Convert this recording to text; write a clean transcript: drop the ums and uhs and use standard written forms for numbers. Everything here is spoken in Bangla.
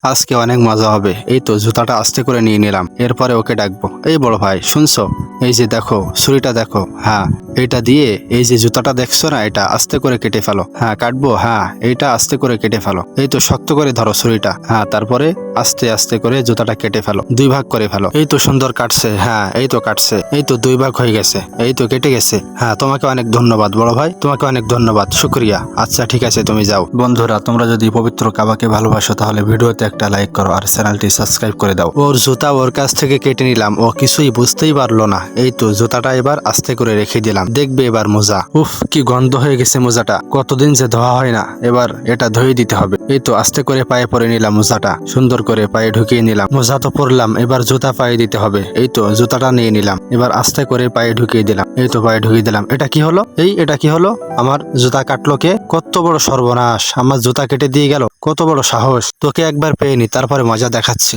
আজকে অনেক মজা হবে। এই তো জুতাটা আস্তে করে নিয়ে নিলাম, এরপরে ওকে ডাকবো। এই বড় ভাই শুনছো, এই যে দেখো ছুরিটা দেখো, হ্যাঁ এইটা দিয়ে এই যে জুতাটা দেখছো না, এটা আস্তে করে কেটে ফেলো। হ্যাঁ কাটবো, হ্যাঁ এইটা আস্তে করে কেটে ফেলো। এই তো শক্ত করে ধরো ছুরিটা, হ্যাঁ তারপরে আস্তে আস্তে করে জুতাটা কেটে ফেলো, 2 ভাগ করে ফেলো। এই তো সুন্দর কাটছে, হ্যাঁ এই তো কাটছে, এই তো 2 ভাগ হয়ে গেছে, এই তো কেটে গেছে। হ্যাঁ তোমাকে অনেক ধন্যবাদ বড় ভাই, তোমাকে অনেক ধন্যবাদ, শুক্রিয়া। আচ্ছা ঠিক আছে, তুমি যাও। বন্ধুরা, তোমরা যদি পবিত্র কাবাকে ভালোবাসো তাহলে ভিডিওতে একটা লাইক করো আর চ্যানেলটি সাবস্ক্রাইব করে দাও। ওর জুতা ওর কাছ থেকে কেটে নিলাম, ও কিছুই বুঝতেই পারলো না। এই তো জুতাটা এবার আস্তে করে রেখে দিলাম, দেখবে এবার মোজা। উফ কি গন্ধ হয়ে গেছে মোজাটা, কতদিন যে ধোয়া হয় না, এবার এটা ধুয়ে দিতে হবে। এই তো আস্তে করে পায়ে পরে নিলাম মোজাটা, সুন্দর করে পায়ে ঢুকিয়ে নিলাম। মোজা তো পরলাম, এবার জুতা পায়ে দিতে হবে। এই তো জুতাটা নিয়ে নিলাম, এবার আস্তে করে পায়ে ঢুকিয়ে দিলাম। এই তো পায়ে ঢুকিয়ে দিলাম। এটা কি হলো? এটা কি হলো? আমার জুতা কাটলো কে? কত বড় সর্বনাশ, আমার জুতা কেটে দিয়ে গেল, কত বড় সাহস! তোকে একবার পেয়ে নি, তারপরে মজা দেখাচ্ছি।